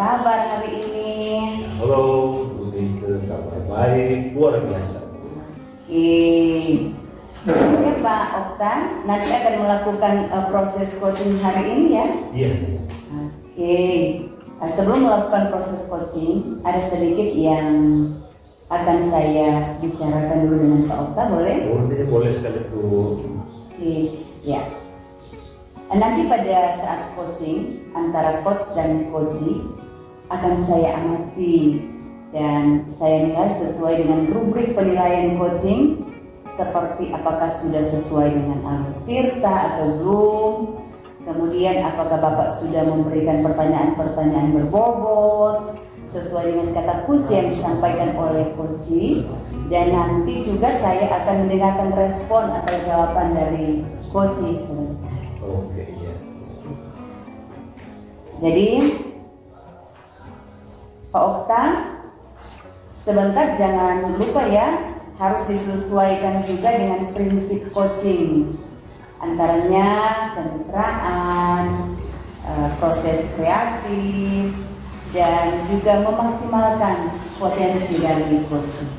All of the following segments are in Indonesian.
kabar hari ini? Halo, Budi, kabar baik, luar biasa. Ya Pak Okta, nanti akan melakukan proses coaching hari ini ya? Iya. Oke. Sebelum melakukan proses coaching, ada sedikit yang akan saya bicarakan dulu dengan Pak Okta, boleh? Boleh sekali Bu. Oke, ya. Nanti pada saat coaching antara coach dan coachee akan saya amati dan saya nilai sesuai dengan rubrik penilaian coaching, seperti apakah sudah sesuai dengan alur tirta atau belum. Kemudian apakah Bapak sudah memberikan pertanyaan-pertanyaan berbobot sesuai dengan kata kunci yang disampaikan oleh coachee, dan nanti juga saya akan mendengarkan respon atau jawaban dari coachee sebentar. Oke, iya. Jadi Pak Okta, sebentar jangan lupa ya, harus disesuaikan juga dengan prinsip coaching, antaranya kemitraan, proses kreatif, dan juga memaksimalkan potensi dari coaching.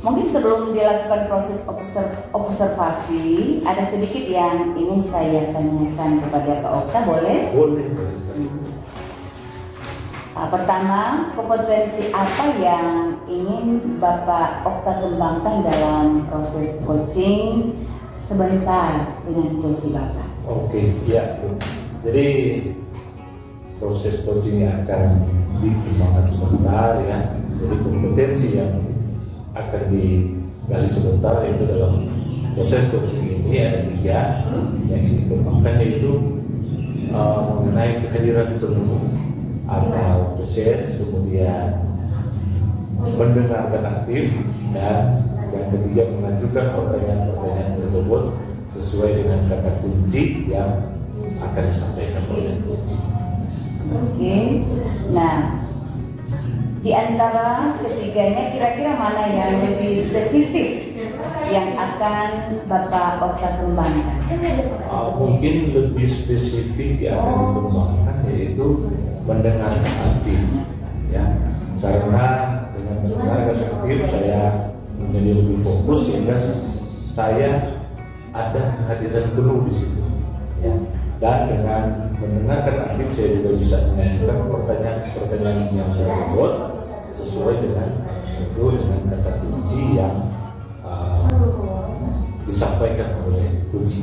Mungkin sebelum dilakukan proses observasi, ada sedikit yang ingin saya tanyakan kepada Pak Okta, boleh? Boleh sekali. Pertama, kompetensi apa yang ingin Bapak Okta kembangkan dalam proses coaching sebentar dengan coaching Bapak? Oke, iya. Jadi proses coaching yang akan dikembangkan sebentar ya. Jadi kompetensi yang akan digali sebentar itu dalam proses coaching ini ada 3 yang dikembangkan, yaitu mengenai kehadiran penuh atau presence, kemudian mendengarkan aktif, dan yang ketiga mengajukan pertanyaan-pertanyaan berbobot sesuai dengan kata kunci yang akan disampaikan oleh coach. Oke. Nah, di antara ketiganya kira-kira mana yang lebih spesifik yang akan Bapak Okta kembangkan? Mungkin lebih spesifik yang akan dikembangkan yaitu mendengarkan aktif, ya, karena dengan mendengarkan aktif saya menjadi lebih fokus sehingga saya ada kehadiran penuh di situ, ya. Dan dengan mendengarkan aktif saya juga bisa mengajukan pertanyaan yang berbobot sesuai dengan kata kunci yang disampaikan oleh kunci.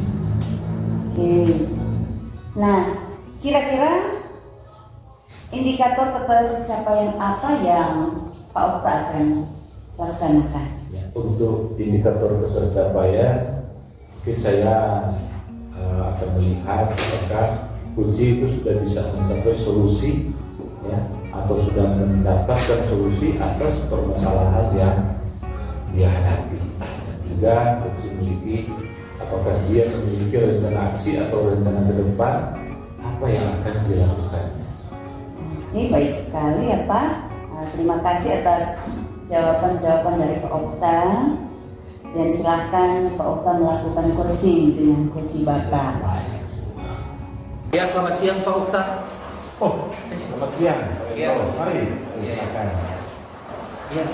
Oke. Nah, kira-kira indikator pencapaian apa yang Pak Okta akan laksanakan? Ya, untuk indikator ketercapaian, mungkin saya akan melihat apakah kunci itu sudah bisa mencapai solusi, ya, atau sudah mendapatkan solusi atas permasalahan yang dia hadapi. Dan juga kunci memiliki apakah dia memiliki rencana aksi atau rencana ke depan apa yang akan dilakukan. Ini baik sekali ya Pak. Terima kasih atas jawaban-jawaban dari Pak Okta. Dan silakan Pak Okta melakukan coaching dengan coaching Bapak. Ya, selamat siang Pak Okta. Oh, selamat siang. Ya. Mari, silakan. Ya,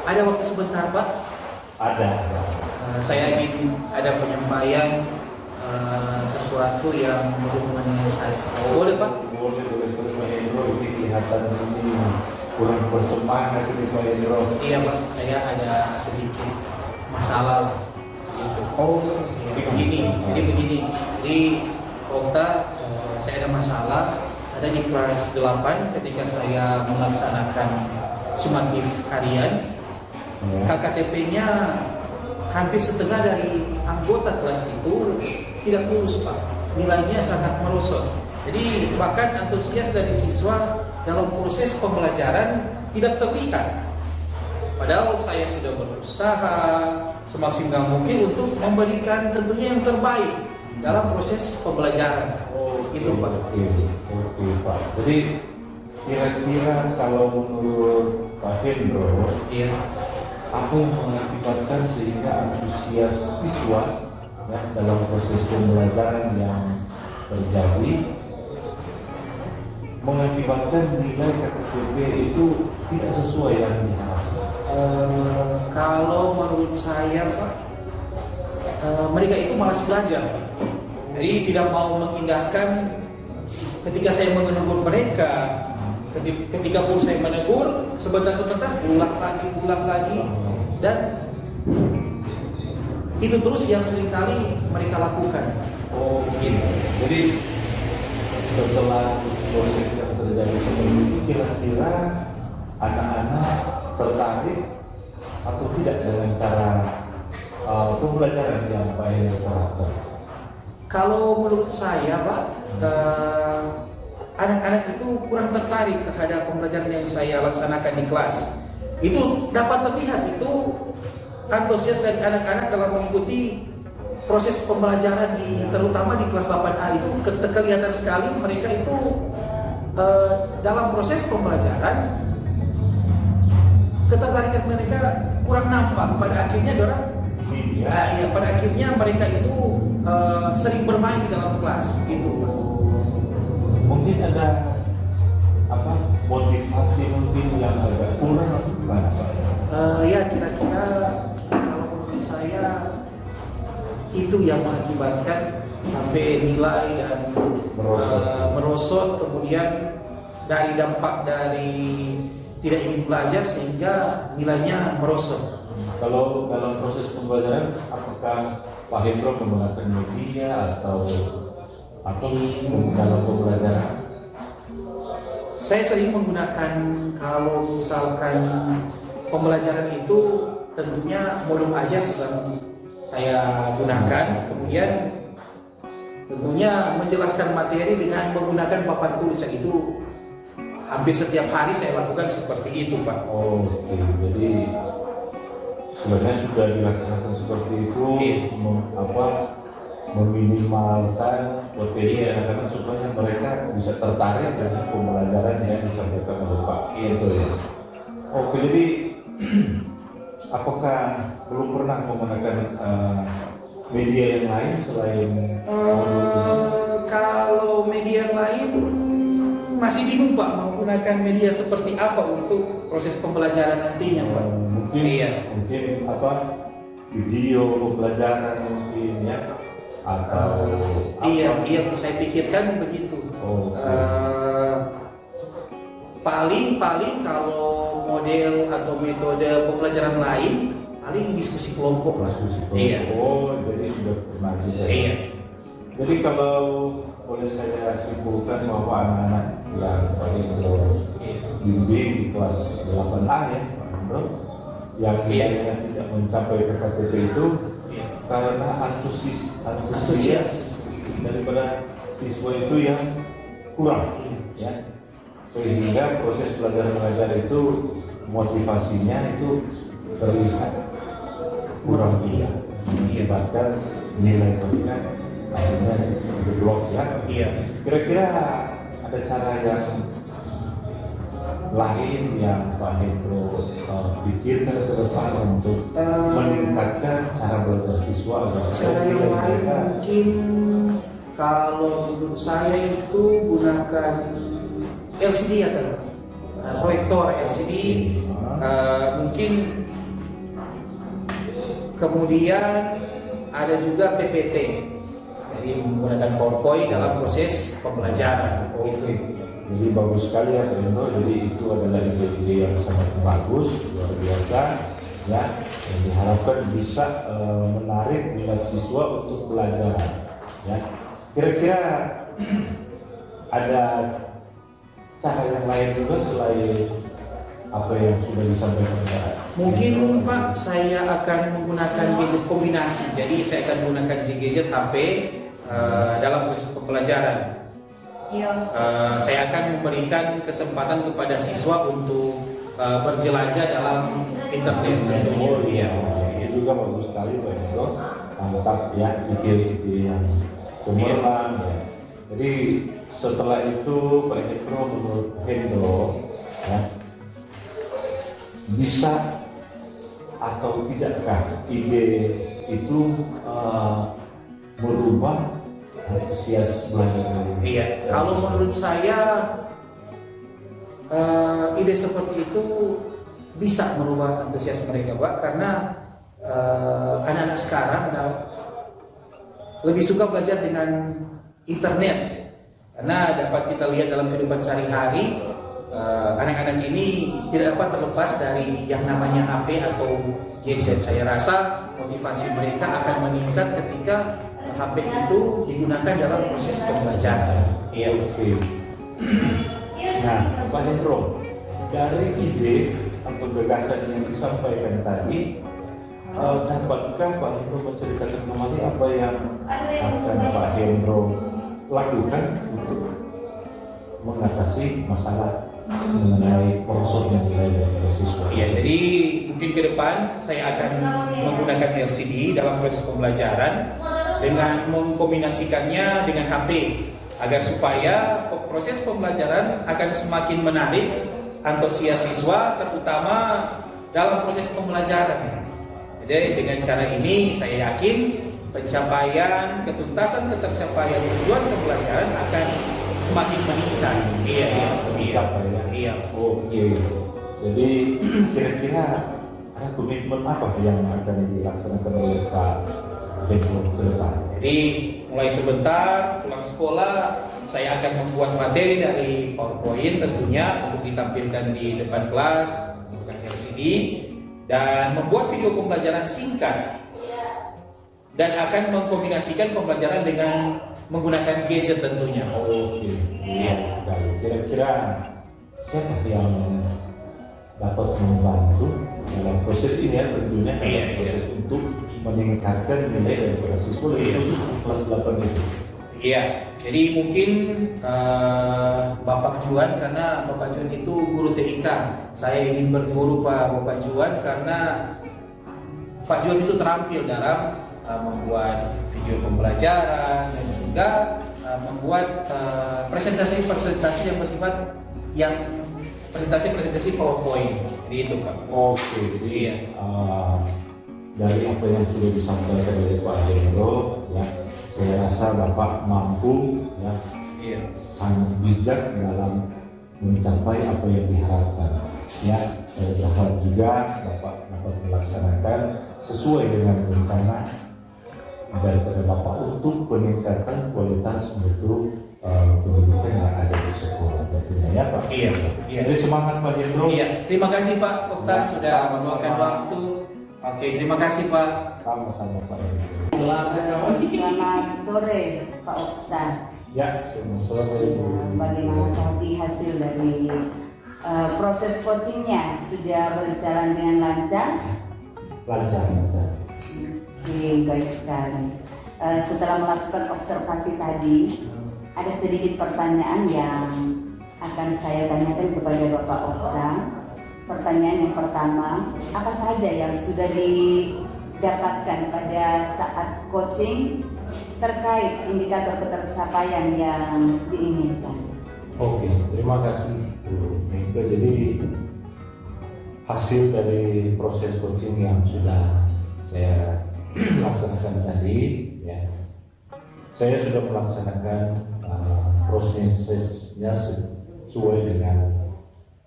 ada waktu sebentar Pak? Ada. Saya ingin ada penyampaian sesuatu yang berhubungan dengan saya. Boleh Pak? Boleh Pak Hendro, ini kelihatan ini kurang bersemangat ini Pak Hendro. Iya Pak, saya ada sedikit masalah gitu. Oh, Jadi begini. Jadi Pak Okta, saya ada masalah. Ada di kelas 8 ketika saya melaksanakan sumatif harian. ya. KKTP-nya hampir setengah dari anggota kelas itu tidak lulus Pak. Nilainya sangat merosot. Jadi bahkan antusias dari siswa dalam proses pembelajaran tidak terlihat. Padahal saya sudah berusaha semaksimal mungkin untuk memberikan tentunya yang terbaik dalam proses pembelajaran. Itu Pak. Oke, Pak. Jadi kira-kira kalau menurut Pak Hendro, Iya. apa yang mengakibatkan sehingga antusias siswa, ya, dalam proses pembelajaran yang terjadi mengakibatkan nilai KKBP itu tidak sesuai yang diharapkan? Kalau menurut saya Pak, mereka itu malas belajar. Jadi tidak mau mengindahkan ketika saya menegur mereka. Ketika pun saya menegur, sebentar-sebentar ulang lagi, dan itu terus yang seringkali mereka lakukan. Oh gitu. Jadi setelah proses yang terjadi seperti itu, kira-kira anak-anak tertarik atau tidak dengan cara pembelajaran yang baik terapkan? Kalau menurut saya Pak, anak-anak itu kurang tertarik terhadap pembelajaran yang saya laksanakan di kelas. Itu dapat terlihat, itu antusias dari anak-anak dalam mengikuti proses pembelajaran terutama di kelas 8A itu kelihatan sekali mereka itu dalam proses pembelajaran ketertarikan mereka kurang nampak. Pada akhirnya pada akhirnya mereka itu sering bermain di dalam kelas gitu. Mungkin ada motivasi mungkin yang agak kurang atau gimana Pak? Ya kira-kira kalau menurut saya itu yang mengakibatkan sampai nilai dan merosot, kemudian dari dampak dari tidak ingin belajar sehingga nilainya merosot. Kalau dalam proses pembelajaran, apakah Pak Hendro menggunakan media atau dalam pembelajaran? Saya sering menggunakan, kalau misalkan pembelajaran itu tentunya modul ajar sedang saya gunakan, kemudian tentunya menjelaskan materi dengan menggunakan papan tulis, itu hampir setiap hari saya lakukan seperti itu Pak. Oh, jadi sebenarnya sudah dilaksanakan seperti itu, meminimalkan potensi anak-anak supaya mereka bisa tertarik dengan pembelajaran yang disampaikan oleh Pak. Itu ya. Oke, jadi apakah belum pernah menggunakan media yang lain selain kalau media yang lain masih bingung Pak menggunakan media seperti apa untuk proses pembelajaran nantinya Pak. Mungkin video pembelajaran mungkin ya, atau iya saya pikirkan begitu. Paling kalau model atau metode pembelajaran lain paling diskusi kelompok lah. Iya. Jadi sudah pernah juga. Iya. Jadi kalau boleh saya simpulkan bahwa anak-anak yang paling bimbing di kelas 8A ya, Pak, yang nilainya tidak mencapai KKBP itu karena antusias daripada siswa itu yang kurang, ya, sehingga proses belajar mengajar itu motivasinya itu terlihat kurang tinggi, mengakibatkan nilai mereka akhirnya jeblok ya. Kira-kira ada cara yang lain yang Pak Hendro pikirkan ke depan untuk meningkatkan cara belajar siswa? Cara yang lain mungkin kalau menurut saya itu gunakan LCD atau proyektor LCD, mungkin kemudian ada juga PPT, jadi menggunakan PowerPoint dalam proses pembelajaran. Jadi bagus sekali ya Pak Hendro. Jadi itu adalah ide yang sangat bagus, luar biasa ya, yang diharapkan bisa menarik minat siswa untuk belajar ya. Kira-kira ada cara yang lain juga selain apa yang sudah disampaikan Pak? Mungkin Pak, saya akan menggunakan gadget kombinasi. Jadi saya akan menggunakan gadget HP dalam proses pembelajaran. Saya akan memberikan kesempatan kepada siswa untuk berjelajah dalam internet. Itu juga bagus sekali Pak Hendro. Mantap ya, ide-ide yang cemerlang ya. Jadi setelah itu Pak Hendro, menurut Hendro ya, bisa atau tidakkah ide itu merubah antusias belajar ini? Iya, kalau menurut saya ide seperti itu bisa merubah antusias mereka, Pak, karena anak-anak sekarang lebih suka belajar dengan internet, karena dapat kita lihat dalam kehidupan sehari-hari anak-anak ini tidak dapat terlepas dari yang namanya HP atau gadget. Saya rasa motivasi mereka akan meningkat ketika HP itu digunakan dalam proses pembelajaran. Iya, oke. Nah, Pak Hendro, dari ide atau gagasan yang disampaikan tadi, dapatkah Pak Hendro menceritakan kembali apa yang akan Pak Hendro lakukan untuk mengatasi masalah mengenai merosotnya nilai dari siswa? Ya, jadi mungkin ke depan saya akan menggunakan LCD dalam proses pembelajaran dengan mengkombinasikannya dengan HP agar supaya proses pembelajaran akan semakin menarik antusias siswa, terutama dalam proses pembelajaran. Jadi dengan cara ini saya yakin pencapaian, ketuntasan tercapaian tujuan pembelajaran akan semakin meningkat. Iya. Oh, iya. Jadi kira-kira ada komitmen apa yang akan dilaksanakan oleh Pak Hendro ke depan? Jadi mulai sebentar pulang sekolah saya akan membuat materi dari PowerPoint tentunya untuk ditampilkan di depan kelas menggunakan LCD dan membuat video pembelajaran singkat dan akan mengkombinasikan pembelajaran dengan menggunakan gadget tentunya. Oke. Iya. Baik. Kira-kira siapa yang dapat membantu dalam proses ini ya tentunya proses untuk meningkatkan nilai dari siswa lebih khusus kelas 8 itu. Iya, jadi mungkin Bapak Juan, karena Bapak Juan itu guru TIK. Saya ingin berguru Bapak Juan karena Pak Juan itu terampil dalam membuat video pembelajaran dan juga membuat presentasi-presentasi yang bersifat presentasi PowerPoint. Jadi itu, Pak. Oke, jadi Iya. Dari apa yang sudah disampaikan oleh Pak Hendro, ya, saya rasa Bapak mampu, ya, sangat bijak dalam mencapai apa yang diharapkan. Ya, saya berharap juga Bapak dapat melaksanakan sesuai dengan rencana daripada Bapak untuk peningkatan kualitas mutu pendidikan yang ada di sekolah. Tentunya ya, Pak. Iya. Jadi semangat Pak Hendro. Iya, terima kasih Pak Okta sudah meluangkan waktu. Oke, terima kasih Pak. Sama-sama Pak Hendro. Selamat sore Pak Okta. Ya, assalamualaikum. Bagaimana tadi hasil dari proses coachingnya sudah berjalan dengan lancar? Lancar. Oke, baik sekali. Setelah melakukan observasi tadi, ada sedikit pertanyaan yang akan saya tanyakan kepada Bapak Okta. Pertanyaan yang pertama, apa saja yang sudah didapatkan pada saat coaching terkait indikator ketercapaian yang diinginkan? Oke, terima kasih Bu Mika. Jadi hasil dari proses coaching yang sudah saya laksanakan tadi, ya, saya sudah melaksanakan prosesnya sesuai dengan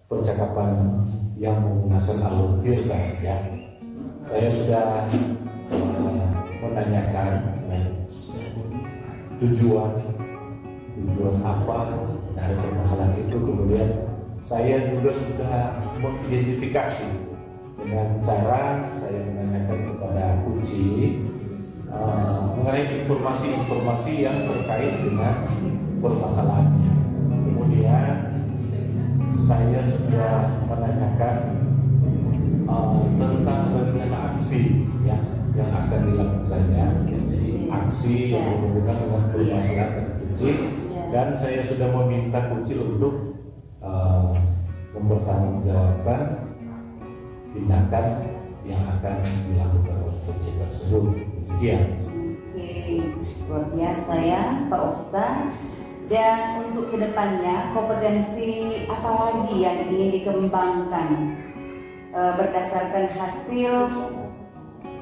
percakapan yang menggunakan alur tirta, ya. Saya sudah menanyakan tujuan apa dari permasalahan itu, kemudian saya juga sudah mengidentifikasi dengan cara saya menanyakan kepada kunci mengenai informasi-informasi yang terkait dengan permasalahannya. Kemudian saya sudah menanyakan tentang rencana aksi ya, yang akan dilakukannya, jadi aksi yang berhubungan dengan permasalahan kunci, dan saya sudah meminta kunci untuk mempertanggungjawabkan tindakan yang akan dilakukan oleh kunci tersebut. Demikian. Oke, luar biasa ya Pak Okta. Dan untuk kedepannya kompetensi apa lagi yang ingin dikembangkan berdasarkan hasil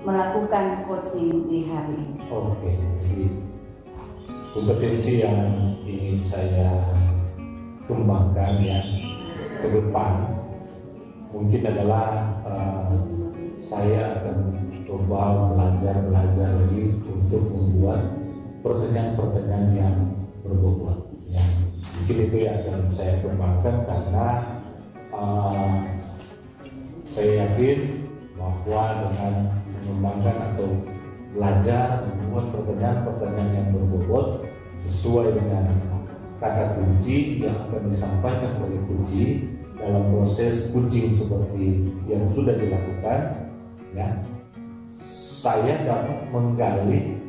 melakukan coaching di hari ini? Oke, jadi kompetensi yang ingin saya kembangkan ya, ke depan mungkin adalah saya akan coba belajar lagi untuk membuat pertanyaan-pertanyaan yang berbobot. Ya. Mungkin itu yang akan saya kembangkan karena saya yakin bahwa dengan mengembangkan atau belajar membuat pertanyaan-pertanyaan yang berbobot sesuai dengan kata kunci yang akan disampaikan oleh kunci dalam proses coaching seperti yang sudah dilakukan, ya, saya dapat menggali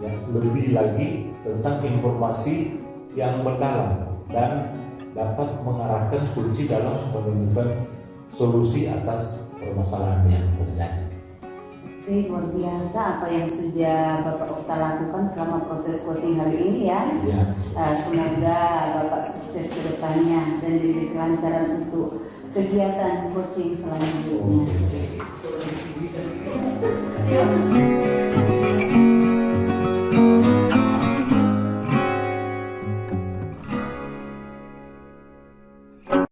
ya, lebih lagi tentang informasi yang mendalam dan dapat mengarahkan kunci dalam menemukan solusi atas permasalahan yang terjadi. Oke, luar biasa apa yang sudah Bapak Okta lakukan selama proses coaching hari ini ya. Ya. Semoga Bapak sukses ke depannya dan diberi kelancaran untuk kegiatan coaching selanjutnya. Oke.